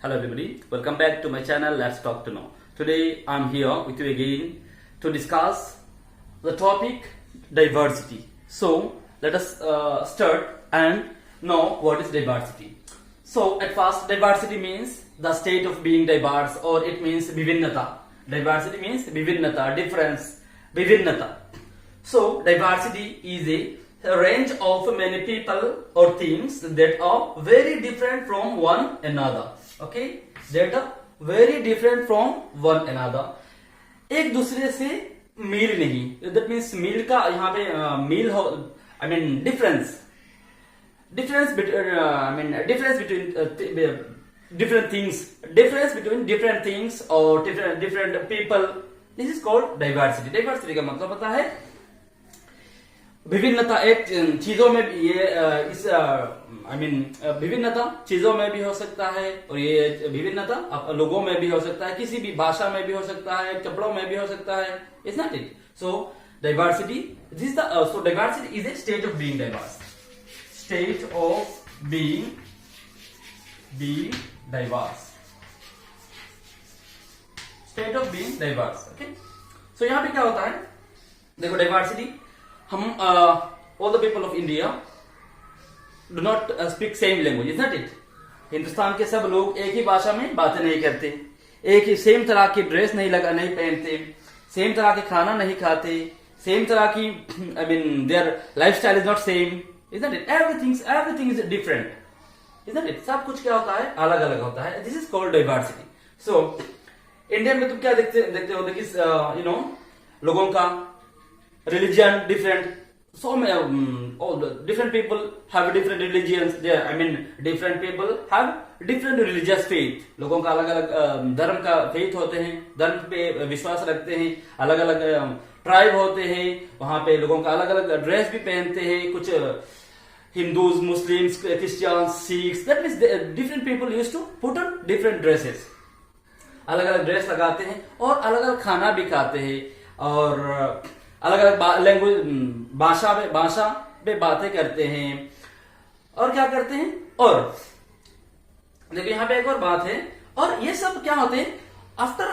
Hello everybody, welcome back to my channel Let's Talk to Know. Today I'm here with you again to discuss the topic diversity. So let us start and know what is diversity. So at first, diversity means the state of being diverse, or it means vivinnata. Diversity means vivinnata, difference, vivinnata. So diversity is a range of many people or things that are very different from one another. Okay, that are very different from one another. एक दूसरे से मील नहीं. That means मील का यहाँ पे मील हो, I mean difference between different things, difference between different things or different people. This is called diversity. Diversity का मतलब होता है विभिन्नता. एक चीजों में भी ये विभिन्नता चीजों में भी हो सकता है, और ये विभिन्नता लोगों में भी हो सकता है, किसी भी भाषा में भी हो सकता है, कपड़ों में भी हो सकता है. Isn't that it? So diversity, this is the so diversity is a state of being diverse. State of being diverse. State of being diverse. Okay. So यहाँ पे क्या होता है? देखो diversity. हम all the people of India do not speak same language, is not it? Hindustan के सब लोग एक ही भाषा में बातें नहीं करते, एक ही सेम तरह की ड्रेस नहीं पहनते, सेम तरह के खाना नहीं खाते, सेम तरह की their lifestyle is not same, isn't it? Everything is different, isn't it? सब कुछ क्या होता है, अलग अलग होता है. This is called diversity. So India में तुम क्या देखते हो कि लोगों का religion different. So all the different people have different religions. Different people have different religious faith. लोगों का अलग अलग धर्म का फेथ होते हैं, धर्म पे विश्वास रखते हैं, अलग अलग ट्राइब होते हैं. वहां पे लोगों का अलग अलग ड्रेस भी पहनते हैं, कुछ Hindus, Muslims, Christians, Sikhs. That means different people use to put on different dresses. अलग अलग ड्रेस लगाते हैं और अलग अलग खाना भी खाते हैं, और अलग अलग लैंग्वेज भाषा पे बातें करते हैं, और क्या करते हैं. और देखिए यहाँ पे एक और बात है, और ये सब क्या होते हैं after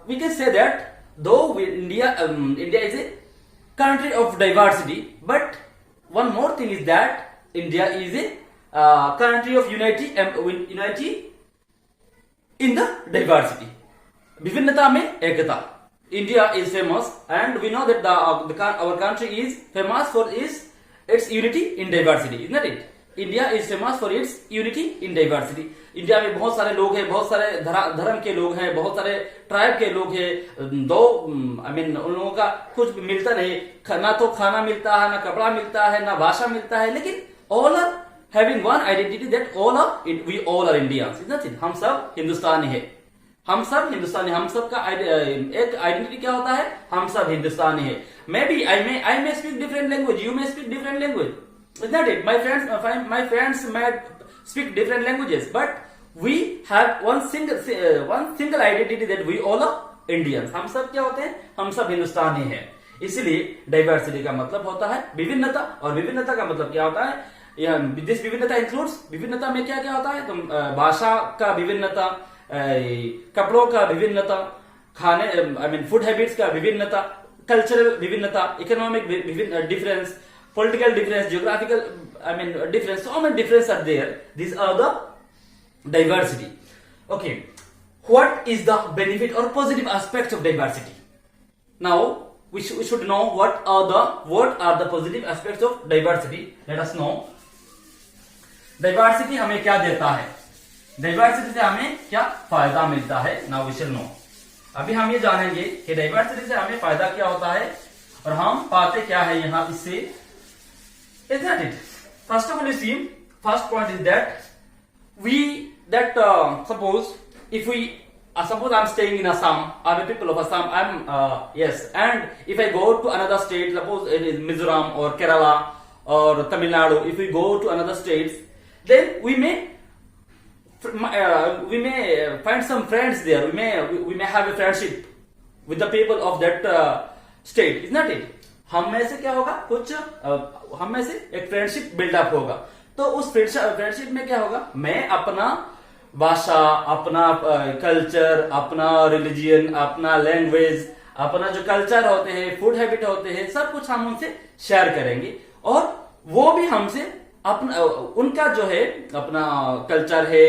we can say that though India is a country of diversity, but one more thing is that India is a country of unity in the diversity. विभिन्नता में एकता. India is famous, and we know that our country is famous for its unity in diversity, isn't it? India is famous for its unity in diversity. India में बहुत सारे लोग हैं, बहुत सारे धर्म के लोग हैं, बहुत सारे ट्राइब के लोग हैं. उन लोगों का कुछ मिलता नहीं, ना तो खाना मिलता है, ना कपड़ा मिलता है, ना भाषा मिलता है, लेकिन all are having one identity that we all are Indians, isn't it? हम सब हिंदुस्तानी है, हम सब हिंदुस्तानी. हम सब का एक आइडेंटिटी क्या होता है, हम सब हिंदुस्तानी है. Maybe I may speak different language, you may speak different language, is not it? My friends may speak different languages, but we have one single identity that we all are Indians. हम सब क्या होते हैं, हम सब हिंदुस्तानी है. इसीलिए diversity का मतलब होता है विभिन्नता, और विभिन्नता का मतलब क्या होता है, दिस विभिन्नता इंक्लूड्स, विभिन्नता में क्या क्या होता है, तो भाषा का विभिन्नता, कपड़ों का विभिन्नता, खाने फूड हैबिट्स का विभिन्नता, कल्चरल विभिन्नता, economic difference, political difference, geographical difference. So many differences are there. These are the diversity. Okay, what is the benefit or positive aspects of diversity? Now we should know what are the positive aspects of diversity. Let us know. Diversity हमें क्या देता है, diversity से हमें क्या फायदा मिलता है. Now we shall know. अभी हम ये जानेंगे कि डाइवर्सिटी से हमें फायदा क्या होता है, और हम पाते क्या है यहाँ इससे. Isn't that it? First of all, you see, first point is that suppose I'm staying in Assam, I'm a people of Assam, and if I go to another state, suppose it is Mizoram or Kerala or Tamil Nadu, if we go to another states, then we may find some friends there. We may have a friendship with the people of that state, isn't it? हम में से क्या होगा, हम में से एक friendship buildup होगा. तो उस फ्रेंडशिप में क्या होगा, मैं अपना भाषा, अपना कल्चर, अपना रिलीजियन, अपना लैंग्वेज, अपना जो कल्चर होते हैं, फूड हैबिट होते हैं, सब कुछ हम उनसे शेयर करेंगे और वो भी हमसे अपना उनका जो है अपना कल्चर है,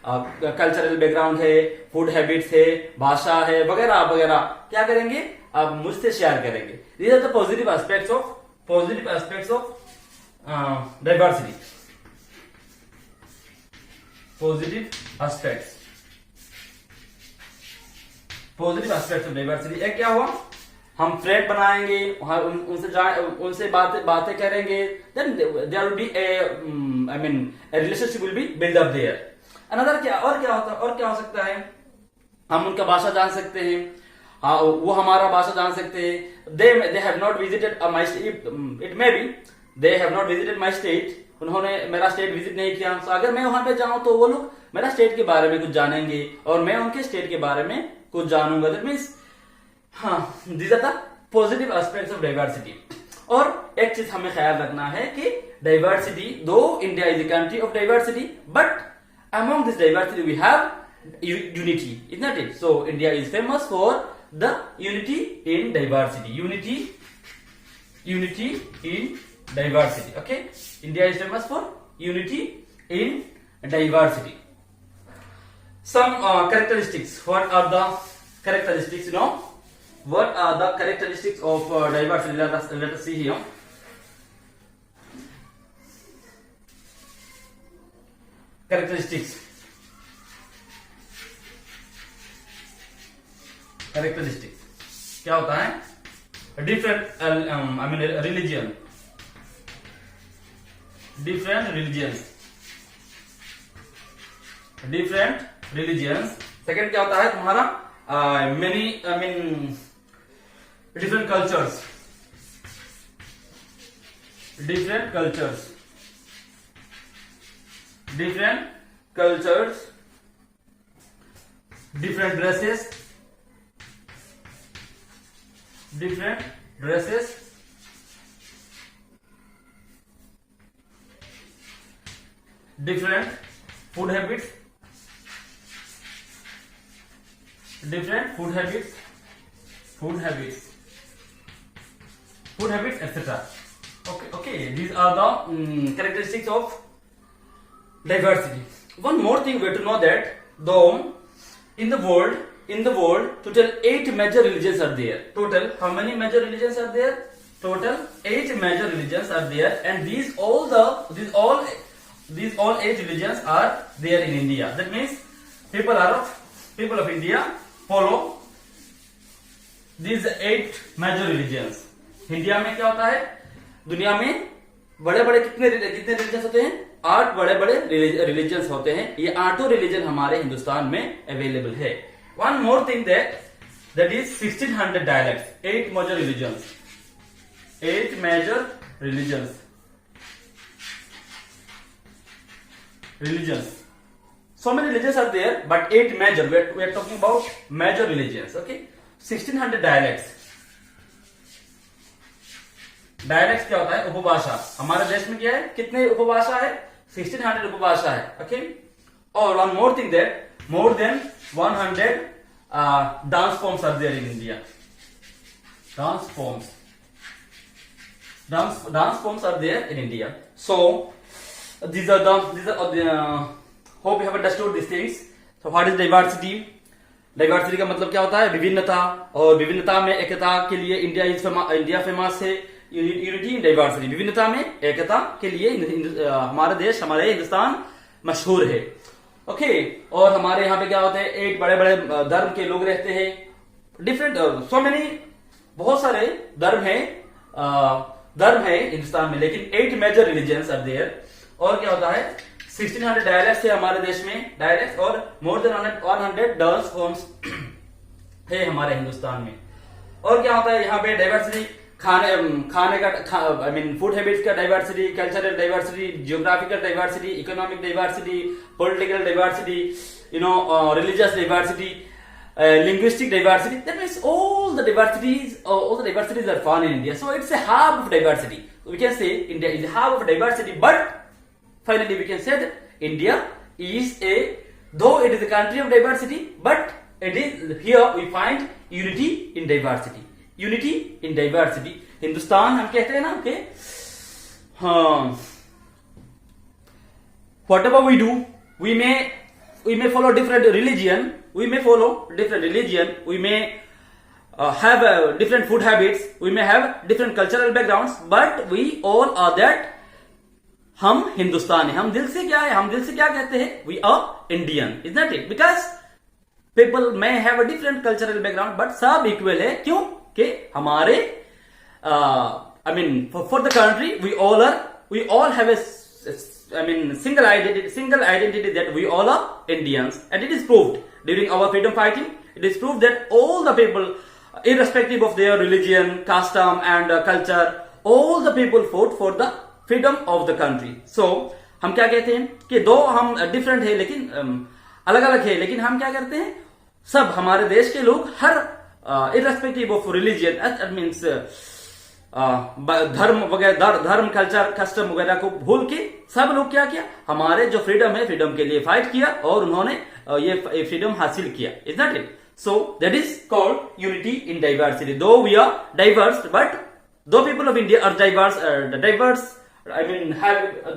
कल्चरल बैकग्राउंड है, फूड हैबिट्स है, भाषा है, वगैरह वगैरह क्या करेंगे, अब मुझसे शेयर करेंगे. These are the positive aspects of diversity. Positive aspects of diversity. एक क्या हुआ, हम फ्रेंड बनाएंगे, उनसे बातें करेंगे, then there will be a relationship will be build up there. Another क्या हो सकता है, हम उनका भाषा जान सकते हैं, वो हमारा भाषा जान सकते हैं. They have not visited my state, it may be they have not visited my state, उन्होंने मेरा स्टेट विजिट नहीं किया. तो अगर मैं वहां पे जाऊं तो वो लोग मेरा स्टेट के बारे में कुछ जानेंगे और मैं उनके स्टेट के बारे में कुछ जानूंगा. That means these are the positive aspects of diversity. और एक चीज हमें ख्याल रखना है कि diversity, though India is the country of diversity, but among this diversity we have unity, isn't it? So India is famous for the unity in diversity. Unity in diversity. Okay, India is famous for unity in diversity. Some characteristics. What are the characteristics? You know, what are the characteristics of diversity? Let us see here. Characteristics. क्या होता है, different religion. Second क्या होता है तुम्हारा, many different cultures. Different dresses. Different dresses, different food habits, etc. Okay, these are the characteristics of diversity. One more thing we have to know that though in the world total 8 major religions are there. Total how many major religions are there? Total 8 major religions are there, and these all 8 religions are there in India. That means people of India follow these 8 major religions. India में क्या होता है, दुनिया में बड़े बड़े कितने religions होते हैं, 8 बड़े बड़े रिलीजन्स होते हैं. ये 8 रिलीजन हमारे हिंदुस्तान में अवेलेबल है. One more thing that is 1600 dialects, 8 major religions. So many religions are there, but 8 major. We are talking about major religions. Okay, 1600 dialects. Dialects क्या होता है, उपभाषा. हमारे देश में क्या है, कितने उपभाषा है, 1600 उपभाषा है. Okay, और one more thing that more than 100 dance forms are there in India. Dance forms are there in India. So these are the hope you have understood these things. So what is diversity? Diversity का मतलब क्या होता है, विभिन्नता, और विभिन्नता में एकता के लिए इंडिया फेमस है. यूनिटी इन डाइवर्सिटी, विभिन्नता में एकता के लिए हमारा देश, हमारे हिंदुस्तान मशहूर है. ओके, और हमारे यहाँ पे क्या होते हैं, 8 बड़े बड़े धर्म के लोग रहते हैं. डिफरेंट सो मेनी, बहुत सारे धर्म है हिंदुस्तान में, लेकिन 8 मेजर रिलीजन्स आर देयर. और क्या होता है, 1600 डायलेक्ट्स है हमारे देश में, डायलेक्ट्स, और मोर देन 100 डांस फॉर्म्स है हमारे हिंदुस्तान में. और क्या होता है यहाँ पे, डाइवर्सिटी, खाने का फूड हैबिट्स का diversity, cultural diversity, geographical diversity, economic diversity, political diversity, religious diversity, linguistic diversity. That means all the diversities are found in India. So it's a hub of diversity. We can say India is a hub of diversity, but finally we can say that India is a though it is a country of diversity, but it is here we find unity in diversity. Unity in diversity. Hindustan हम कहते हैं ना कि हाँ, whatever we do, we may follow different religion. We may follow different religion. We may have different food habits. We may have different cultural backgrounds, but we all are that. हम हिंदुस्तान है. हम दिल से क्या है? हम दिल से क्या कहते हैं? We are Indian, isn't it? Because people may have a different cultural background, but सब equal है. क्यों? कि हमारे I mean for the country we all have a single identity that we all are Indians, and it is proved during our freedom fighting. It is proved that all the people, irrespective of their religion, custom and culture, all the people fought for the freedom of the country. So हम क्या कहते हैं कि दो हम different है लेकिन अलग अलग है, लेकिन हम क्या करते हैं, सब हमारे देश के लोग हर irrespective of religion, that means धर्म वगैरह, धर्म कल्चर कस्टम वगैरह को भूल के सब लोग क्या किया, हमारे जो फ्रीडम है फ्रीडम के लिए फाइट किया और उन्होंने ये फ्रीडम हासिल किया. Is not it? So that is called unity in diversity. Though we are diverse, but though people of India are diverse. I mean,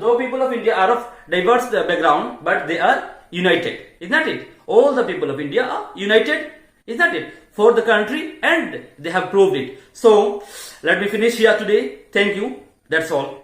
though people of India are of diverse background, but they are united. Isn't it? All the people of India are united. Isn't it? For the country, and they have proved it. So, let me finish here today. Thank you. That's all.